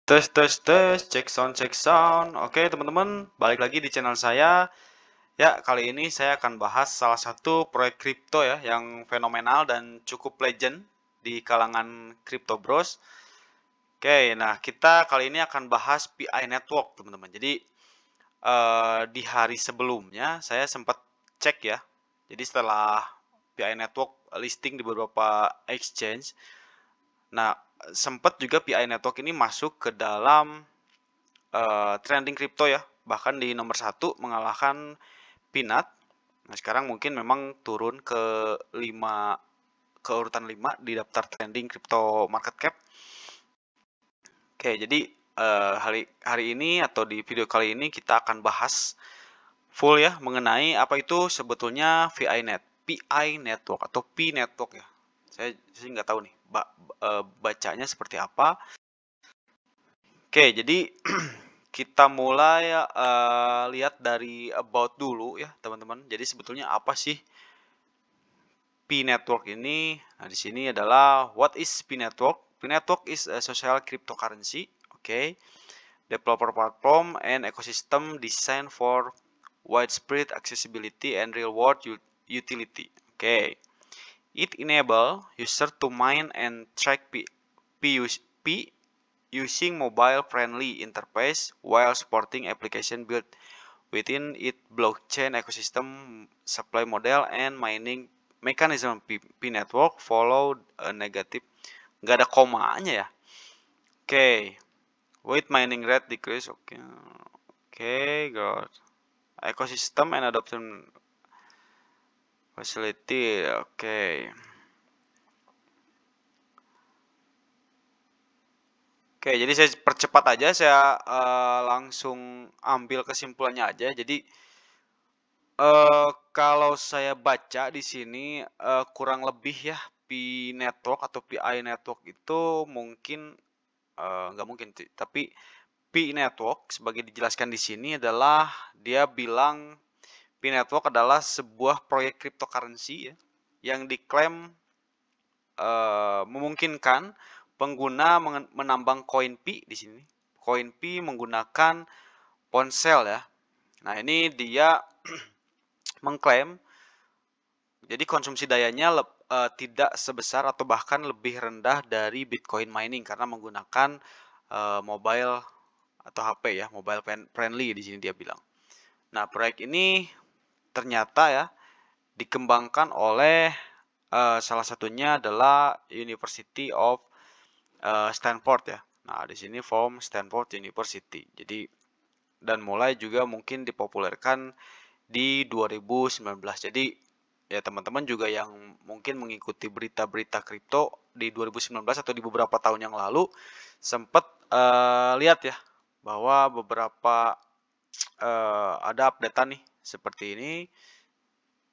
Tes tes tes, cek sound. Oke, teman-teman, balik lagi di channel saya. Ya, kali ini saya akan bahas salah satu proyek kripto ya yang fenomenal dan cukup legend di kalangan Crypto Bros. Oke, nah kita kali ini akan bahas PI Network, teman-teman. Jadi di hari sebelumnya saya sempat cek ya. Jadi setelah PI Network listing di beberapa exchange, nah sempat juga PI Network ini masuk ke dalam trending kripto ya, bahkan di nomor satu mengalahkan Pinat. Nah, sekarang mungkin memang turun ke 5 ke urutan 5 di daftar trending crypto market cap. Oke, jadi hari hari ini atau di video kali ini kita akan bahas full ya mengenai apa itu sebetulnya PI network atau P network ya. Saya nggak tahu nih bacanya seperti apa. Oke, jadi kita mulai lihat dari about dulu ya, teman-teman. Jadi sebetulnya apa sih P network ini? Nah, di sini adalah what is P network? P network is a social cryptocurrency, okay? Developer platform and ecosystem designed for widespread accessibility and real-world utility. Okay. It enable user to mine and track P using mobile-friendly interface while supporting application built within its blockchain ecosystem supply model and mining mechanism. P network follow a negative, nggak ada komanya ya. Oke, okay. With mining rate decrease. Oke, okay. Oke, okay, good. Ecosystem and adoption facility. Oke. Okay. Oke, jadi saya percepat aja, saya langsung ambil kesimpulannya aja. Jadi kalau saya baca di sini kurang lebih ya P network atau PI network itu mungkin nggak mungkin sih, tapi P network sebagai dijelaskan di sini adalah dia bilang P network adalah sebuah proyek cryptocurrency ya yang diklaim memungkinkan pengguna menambang koin P di sini. Koin P menggunakan ponsel ya. Nah, ini dia mengklaim jadi konsumsi dayanya tidak sebesar atau bahkan lebih rendah dari Bitcoin mining karena menggunakan mobile atau HP ya, mobile friendly di sini dia bilang. Nah, proyek ini ternyata ya dikembangkan oleh salah satunya adalah University of Stanford ya. Nah, di sini from Stanford University. Jadi dan mulai juga mungkin dipopulerkan di 2019. Jadi ya teman-teman juga yang mungkin mengikuti berita-berita kripto di 2019 atau di beberapa tahun yang lalu sempat lihat ya bahwa beberapa ada updatean nih seperti ini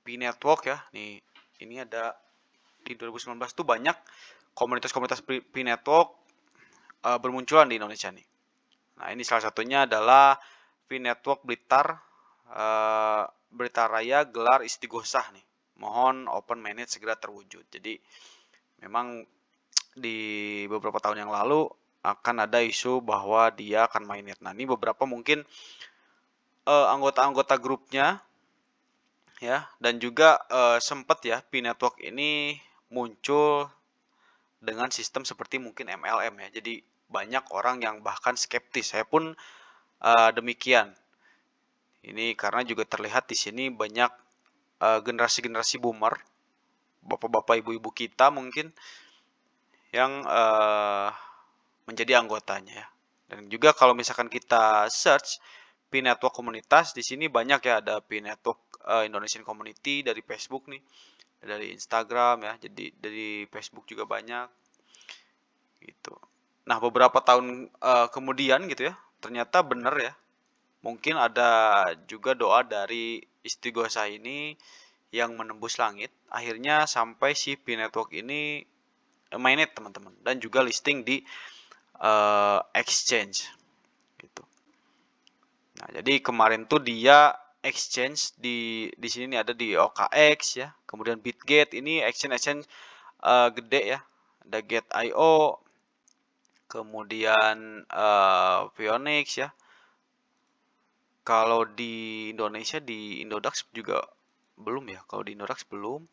P network ya. Nih, ini ada di 2019 tuh banyak komunitas-komunitas P network bermunculan di Indonesia nih. Nah, ini salah satunya adalah P network Blitar Blitar Raya gelar istighosah nih. Mohon open mainnet segera terwujud. Jadi memang di beberapa tahun yang lalu akan ada isu bahwa dia akan mainnet. Nah, ini beberapa mungkin anggota-anggota grupnya ya dan juga sempat ya P network ini muncul dengan sistem seperti mungkin MLM ya. Jadi banyak orang yang bahkan skeptis. Saya pun demikian. Ini karena juga terlihat di sini banyak generasi-generasi boomer, bapak-bapak, ibu-ibu kita mungkin yang menjadi anggotanya ya. Dan juga kalau misalkan kita search P network komunitas di sini banyak ya, ada P network Indonesian Community dari Facebook nih, dari Instagram ya. Jadi dari Facebook juga banyak gitu. Nah, beberapa tahun kemudian gitu ya, ternyata benar ya. Mungkin ada juga doa dari istighosah ini yang menembus langit. Akhirnya sampai si P network ini mainnet teman-teman dan juga listing di exchange gitu. Nah, jadi kemarin tuh dia exchange di sini nih ada di OKX ya, kemudian Bitgate ini exchange gede ya, ada Gate.io, kemudian Phoenix ya. Kalau di Indonesia di Indodax juga belum ya. Kalau di Indodax belum.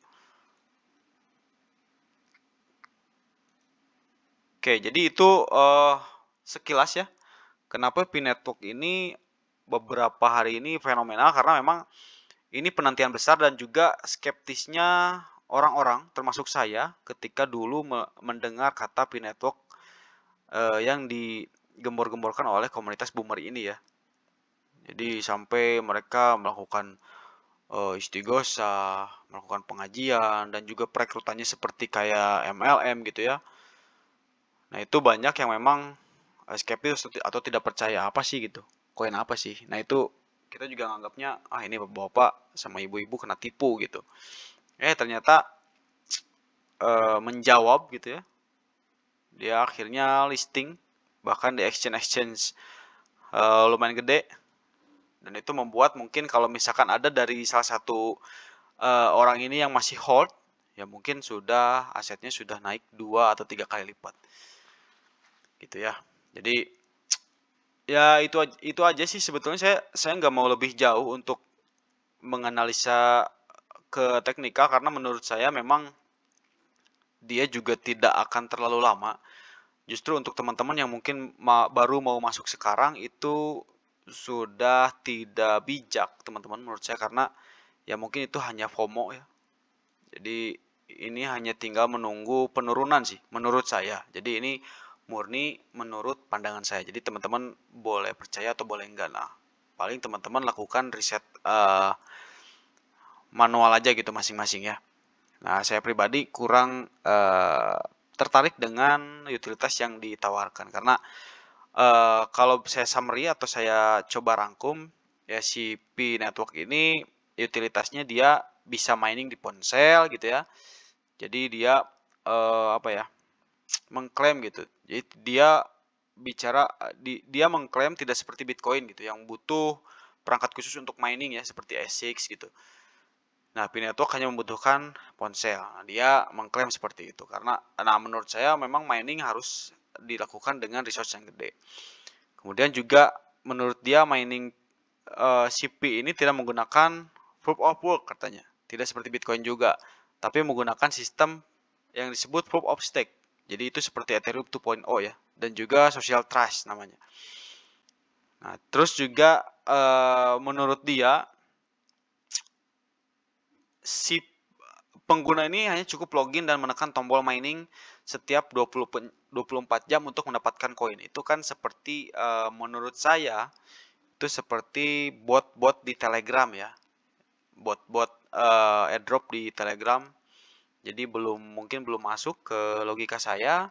Oke, jadi itu sekilas ya. Kenapa P-Network ini beberapa hari ini fenomenal karena memang ini penantian besar dan juga skeptisnya orang-orang termasuk saya ketika dulu mendengar kata P-Network yang digembor-gemborkan oleh komunitas boomer ini ya. Jadi sampai mereka melakukan istighosah, melakukan pengajian dan juga perekrutannya seperti kayak MLM gitu ya. Nah, itu banyak yang memang skeptis atau tidak percaya apa sih gitu. Koin apa sih? Nah, itu kita juga nganggapnya ini bapak-bapak sama ibu-ibu kena tipu gitu. Ternyata menjawab gitu ya. Dia akhirnya listing bahkan di exchange lumayan gede dan itu membuat mungkin kalau misalkan ada dari salah satu orang ini yang masih hold ya mungkin sudah asetnya sudah naik 2 atau 3 kali lipat gitu ya. Jadi ya itu aja sih sebetulnya saya nggak mau lebih jauh untuk menganalisa ke teknikal karena menurut saya memang dia juga tidak akan terlalu lama. Justru untuk teman-teman yang mungkin baru mau masuk sekarang itu sudah tidak bijak teman-teman menurut saya karena ya mungkin itu hanya FOMO ya. Jadi ini hanya tinggal menunggu penurunan sih menurut saya. Jadi ini murni menurut pandangan saya. Jadi teman-teman boleh percaya atau boleh enggak. Nah, paling teman-teman lakukan riset manual aja gitu masing-masing ya. Nah, saya pribadi kurang tertarik dengan utilitas yang ditawarkan karena kalau saya summary atau saya coba rangkum ya si Pi Network ini utilitasnya dia bisa mining di ponsel gitu ya. Jadi dia apa ya? Mengklaim gitu. Jadi dia bicara dia mengklaim tidak seperti Bitcoin gitu yang butuh perangkat khusus untuk mining ya seperti ASIC gitu. Nah, Pi Network hanya membutuhkan ponsel. Nah, dia mengklaim seperti itu karena menurut saya memang mining harus dilakukan dengan resource yang gede. Kemudian juga menurut dia mining CP ini tidak menggunakan proof of work katanya. Tidak seperti Bitcoin juga, tapi menggunakan sistem yang disebut proof of stake. Jadi itu seperti Ethereum 2.0 ya, dan juga social trust namanya. Nah, terus juga menurut dia si pengguna ini hanya cukup login dan menekan tombol mining setiap 24 jam untuk mendapatkan koin. Itu kan seperti menurut saya itu seperti bot-bot di Telegram ya. Bot-bot airdrop di Telegram. Jadi mungkin belum masuk ke logika saya.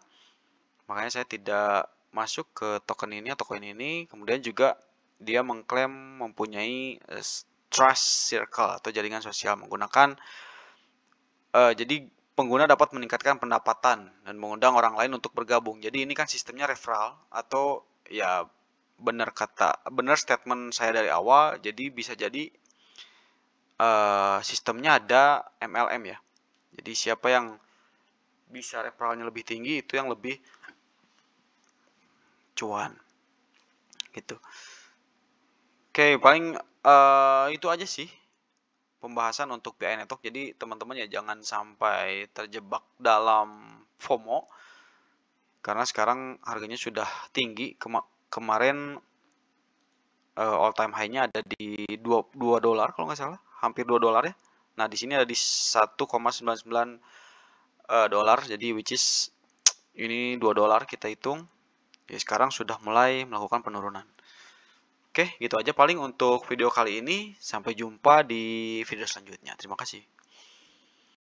Makanya saya tidak masuk ke token ini atau koin ini. Kemudian juga dia mengklaim mempunyai trust circle atau jaringan sosial menggunakan jadi pengguna dapat meningkatkan pendapatan dan mengundang orang lain untuk bergabung. Jadi ini kan sistemnya referral atau ya benar statement saya dari awal. Jadi bisa jadi sistemnya ada MLM ya. Jadi siapa yang bisa referralnya lebih tinggi itu yang lebih cuan gitu. Oke, paling itu aja sih pembahasan untuk PI Network. Jadi teman-teman ya jangan sampai terjebak dalam FOMO karena sekarang harganya sudah tinggi. Kemarin all time high-nya ada di 2 dolar kalau nggak salah, hampir 2 dolar ya. Nah, di sini ada di 1,99 dolar. Jadi which is ini 2 dolar kita hitung. Ya sekarang sudah mulai melakukan penurunan. Oke, gitu aja paling untuk video kali ini. Sampai jumpa di video selanjutnya. Terima kasih.